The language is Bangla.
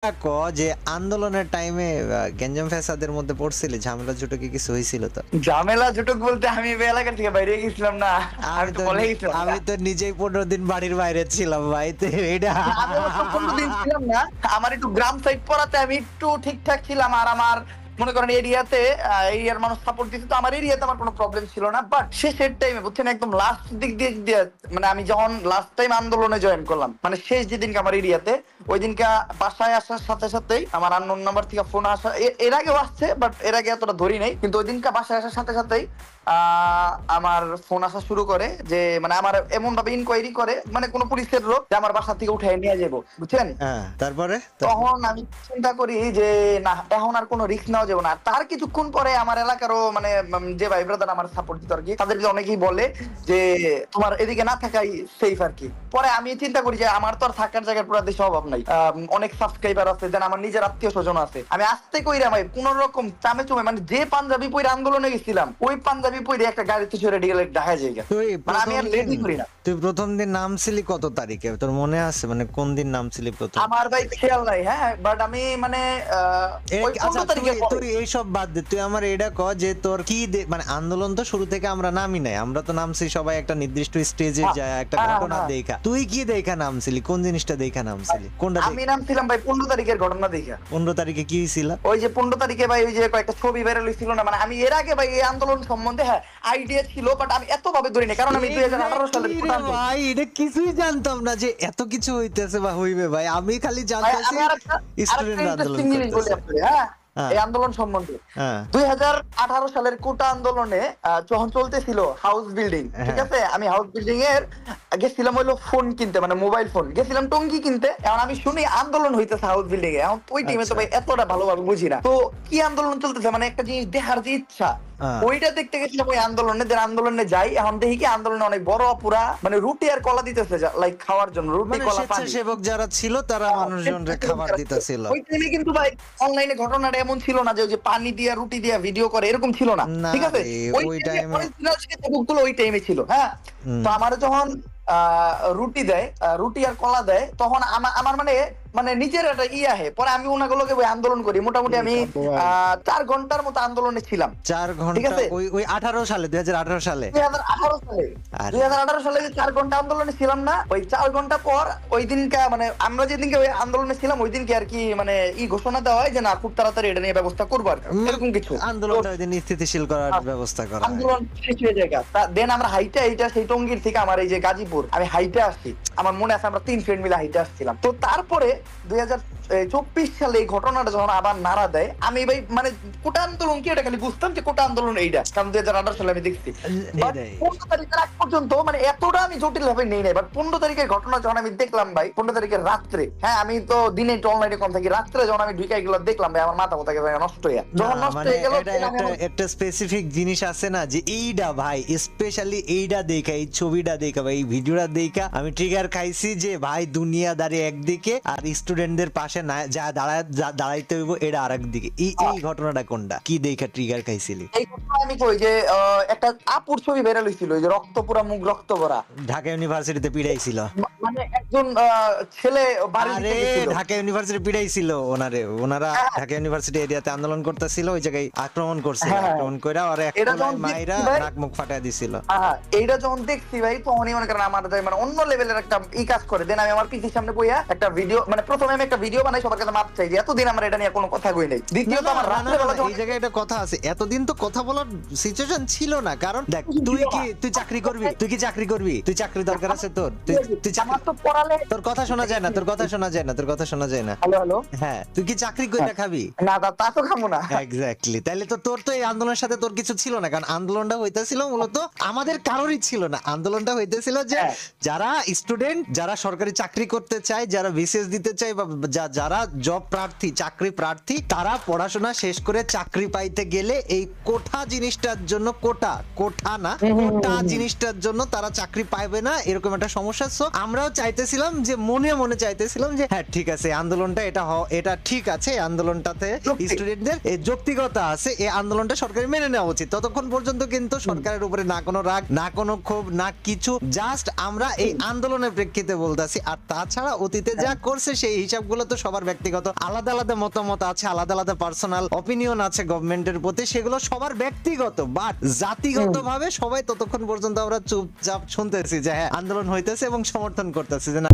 ক যে আন্দোলনের টাইমে গেঞ্জাম ফ্যাসাদের মধ্যে পড়ছিলি, ঝামেলা ঝুটো কি কিছু হয়েছিল? তো ঝামেলা জুটুক বলতে আমি এলাকা থেকে বাইরে গেছিলাম না, আমি তো বলে গেছিলাম আমি তো নিজেই 15 দিন বাড়ির বাইরে ছিলাম ভাই। তো এটা আমি অবশ্য 15 দিন ছিলাম না, আমার একটু গ্রাম সাইড পড়াতে আমি একটু ঠিকঠাক ছিলাম। আর আমার মনে করেন এরিয়াতে এরিয়ার মানুষ সাপোর্ট দিচ্ছে, তো আমার এরিয়াতে আমার কোনো প্রবলেম ছিল না। বাট শেষের টাইমে বুঝছেন, একদম লাস্ট দিক দিয়ে মানে আমি যখন লাস্ট টাইম আন্দোলনে জয়েন করলাম, মানে শেষ যেদিনকে আমার এরিয়াতে, ওই দিনকে বাসায় আসার সাথে সাথেই আমার আননোন নাম্বার থেকে ফোন আসা, এর আগেও আসছে বাট এর আগে এতটা ধরি নাই, কিন্তু ওই দিনকে বাসায় আসার সাথে সাথেই আমার ফোন আসা শুরু করে যে মানে আমার এমন ভাবে ইনকোয়ারি করে, মানে কোন পুলিশের লোক যে আমার বাসা থেকে উঠে নিয়ে যাবো, বুঝছেন। তারপরে তখন আমি চিন্তা করি যে না, এখন আর কোনো রিস্ক নেওয়া যাবে না। তার কিছুক্ষণ পরে আমার এলাকারও মানে যে ভাই ব্রাদার আমার সাপোর্ট দিত আর কি, তাদেরকে অনেকেই বলে যে তোমার এদিকে না থাকাই সেফ আর কি। পরে আমি চিন্তা করি যে আমার তো আর থাকার জায়গার পুরো দেশে অভাব নাই, অনেক সাবস্ক্রাইবার আছে, দেন আমার নিজের আত্মীয় স্বজন আছে। আমি আস্তে কইরা ভাই কোন রকম চামে চুমে, মানে যে পাঞ্জাবি পরে আন্দোলনে গেছিলাম ওই পাঞ্জাবি পরে একটা গাড়িতে চড়ে গেলে ঢাকা জায়গা, মানে আমি আর লেটই করি না। তুই প্রথম দিন নামছিলি কত তারিখে, তোর মনে আছে? মানে কোন দিন নামছিলি প্রথম? আমার ভাই খেয়াল নাই, হ্যাঁ, বাট আমি মানে ওই 15 তারিখে তুই এইসব বাদ দে, তুই আমার এটা ক যে তোর কি মানে আন্দোলন তো শুরু থেকে আমরা নামি নাই, আমরা তো নামছি সবাই একটা নির্দিষ্ট স্টেজে যায় একটা ঘটনা দেখা। তুই কি দেখা নামছিলি, কোন জিনিসটা দেখা নামছিলি, কোনটা? আমি নামছিলাম ভাই 15 তারিখের ঘটনা দেখা। 15 তারিখে কি হয়েছিল? ওই যে 15 তারিখে ভাই ওই যে কয়েকটা ছবি বের হইছিল না, মানে আমি এর আগে ভাই এই আন্দোলন সম্বন্ধে হ্যাঁ আইডিয়া ছিল, বাট আমি এত ভাবে ধরি না, কারণ আমি 2018 সালের ভাই এটা কিছুই জানতাম না যে এত কিছু হইতেছে বা হইবে ভাই। আমি খালি জানতেছি স্টুডেন্ট আন্দোলন করতেছে। হ্যাঁ এই আন্দোলন সম্বন্ধে 2018 সালের কোটা আন্দোলনে যখন চলতেছিল হাউস বিল্ডিং, ঠিক আছে, আমি হাউস বিল্ডিং এর গেছিলাম হইলো ফোন কিনতে, মানে মোবাইল ফোন গেছিলাম টঙ্গি কিনতে। এখন আমি শুনি আন্দোলন হইতেছে হাউস বিল্ডিং এ, এখন ওই টাইমে তো ভাই এতটা ভালোভাবে বুঝি না, তো কি আন্দোলন চলতেছে মানে একটা জিনিস দেখার যে ইচ্ছা, ওইটা দেখতে গেছিলাম ওই আন্দোলনে। আন্দোলনে যাই, এখন দেখি কি আন্দোলনে অনেক বড় পুরা মানে রুটি আর কলা দিতেছে, লাইক খাওয়ার জন্য রুটি কলা পানি। স্বেচ্ছাসেবক যারা ছিল তারা মানুষজনকে খাবার দিতেছিল। ওই টাইমে কিন্তু ভাই অনলাইনে ঘটনাটা এমন ছিল না যে ওই যে পানি দিয়া রুটি দিয়া ভিডিও করে, এরকম ছিল না, ঠিক আছে। ওই টাইমে অরিজিনাল স্বেচ্ছাসেবকগুলো ওই টাইমে ছিল, হ্যাঁ। তো আমার যখন রুটি দেয়, রুটি আর কলা দেয়, তখন আমার মানে মানে নিজের একটা আহে। পরে আমি ওনাগুলোকে আন্দোলন করি, মোটামুটি আমি 4 ঘন্টার মতো আন্দোলনে ছিলাম। 4 ঘন্টা? ওই 18 সালে 2018 সালে 2018 সালে 4 ঘন্টা আন্দোলনে ছিলাম না। ওই 4 ঘন্টা পর ওই দিনকা মানে আমরা যেদিনকে ওই আন্দোলনে ছিলাম ওই দিনকে আর কি মানে ঘোষণা দেওয়া হয় যে না খুব তাড়াতাড়ি এটা নিয়ে ব্যবস্থা করবো আর এরকম কিছু, আন্দোলনটা ওই দিন স্থিতিশীল করার ব্যবস্থা করা। আন্দোলন শেষ হয়ে যায়। দেন আমরা হাইটা এইটা সেই টঙ্গীর থেকে আমার এই যে গাজীপুর আমি হাইটা আসছি, আমার মনে আছে আমরা 3 ফ্রেন্ড মিলে হাইটা আসছিলাম। তো তারপরে 2024 সালে এই ঘটনাটা যখন আবার নাড়া দেয়, আমি ভাই মানে কোটা আন্দোলন কি এটা খালি বুঝতাম যে কোটা আন্দোলন এইটা, কারণ 2018 সালে আমি দেখছি। 15 তারিখের আগ পর্যন্ত মানে এতটা আমি জটিল ভাবে নেই নাই, বাট 15 তারিখের ঘটনা যখন আমি দেখলাম ভাই, 15 তারিখের রাত্রে, হ্যাঁ আমি তো দিনে একটু অনলাইনে কম থাকি, রাত্রে যখন আমি ঢুকে গেল দেখলাম ভাই আমার মাথা কথা নষ্ট হয়ে যখন নষ্ট হয়ে গেল। একটা স্পেসিফিক জিনিস আছে না যে এইটা ভাই, স্পেশালি এইটা দেখা, এই ছবিটা দেখা বা এই ভিডিওটা দেখা আমি ট্রিগার খাইছি যে ভাই দুনিয়াদারি একদিকে আর স্টুডেন্টদের পাশে না যা দাঁড়াইতে হইব এটা আরেক দিকে। এই ঘটনাটা কোনটা, কি দেখা ট্রিগার খাইছিলি? এই ঘটনা আমি কই যে একটা আপুর ছবি বের হইছিল, ওই যে রক্ত পুরা মুখ রক্ত ভরা, ঢাকা ইউনিভার্সিটিতে পিড়াইছিল, মানে একজন ছেলে বাড়ি আরে ঢাকা ইউনিভার্সিটি পিড়াইছিল ওনারা ঢাকা ইউনিভার্সিটি এরিয়াতে আন্দোলন করতেছিল, ওই জায়গায় আক্রমণ করছিল, আক্রমণ কইরা আর একটা মাইরা নাক মুখ ফাটায় দিছিল। এইটা যখন দেখছি ভাই তখনই মনে করেন আমার মানে অন্য লেভেলের একটা কাজ করে। দেন আমি আমার পিসির সামনে বইয়া একটা ভিডিও, মানে প্রথমে আমি একটা ভিডিও বানাই সবার কাছে মাপ চাই যে এতদিন আমার এটা নিয়ে কোনো কথা কই নাই। দ্বিতীয়ত আমার রাতে বেলা এই জায়গায় একটা কথা আছে, এতদিন তো কথা বলার সিচুয়েশন ছিল না, কারণ দেখ তুই চাকরি করবি, তুই কি চাকরি করবি, তুই চাকরি দরকার আছে তোর, তুই আমার তো পড়ালে তোর কথা শোনা যায় না, তোর কথা শোনা যায় না, তোর কথা শোনা যায় না। হ্যালো হ্যাঁ, তুই কি চাকরি কইরা খাবি? না তা তো খাবো না। এক্স্যাক্টলি, তাইলে তো তোর তো এই আন্দোলনের সাথে তোর কিছু ছিল না, কারণ আন্দোলনটা হইতেছিল মূলত আমাদের কারোরই ছিল না। আন্দোলনটা হইতেছিল যে যারা স্টুডেন্ট, যারা সরকারি চাকরি করতে চায়, যারা বিসিএস দিতে চায় বা যারা জব প্রার্থী, চাকরি প্রার্থী, তারা পড়াশোনা শেষ করে চাকরি পাইতে গেলে এই কোঠা জিনিসটার জন্য, কোটা না কোটা জিনিসটার জন্য তারা চাকরি পাইবে না, এরকম একটা সমস্যা। সো আমরাও চাইতেছিলাম যে মনে মনে চাইতেছিলাম যে হ্যাঁ ঠিক আছে আন্দোলনটা এটা ঠিক আছে, আন্দোলনটাতে স্টুডেন্টদের এই যৌক্তিকতা আছে, এই আন্দোলনটা সরকার মেনে নেওয়া উচিত। ততক্ষণ পর্যন্ত কিন্তু সরকারের উপরে না কোনো রাগ, না কোনো ক্ষোভ, না কিছু, জাস্ট আমরা এই আন্দোলনের প্রেক্ষিতে বলতেছি। আর তাছাড়া অতীতে যা করছে সেই হিসাবগুলো তো সবার ব্যক্তিগত, আলাদা আলাদা মতামত আছে, আলাদা আলাদা পার্সোনাল অপিনিয়ন আছে গভর্নমেন্টের প্রতি, সেগুলো সবার ব্যক্তিগত, বাট জাতিগতভাবে সবাই ততক্ষণ পর্যন্ত আমরা চুপচাপ শুনতেছি যে হ্যাঁ আন্দোলন হইতেছে এবং সমর্থন করতেছি যে না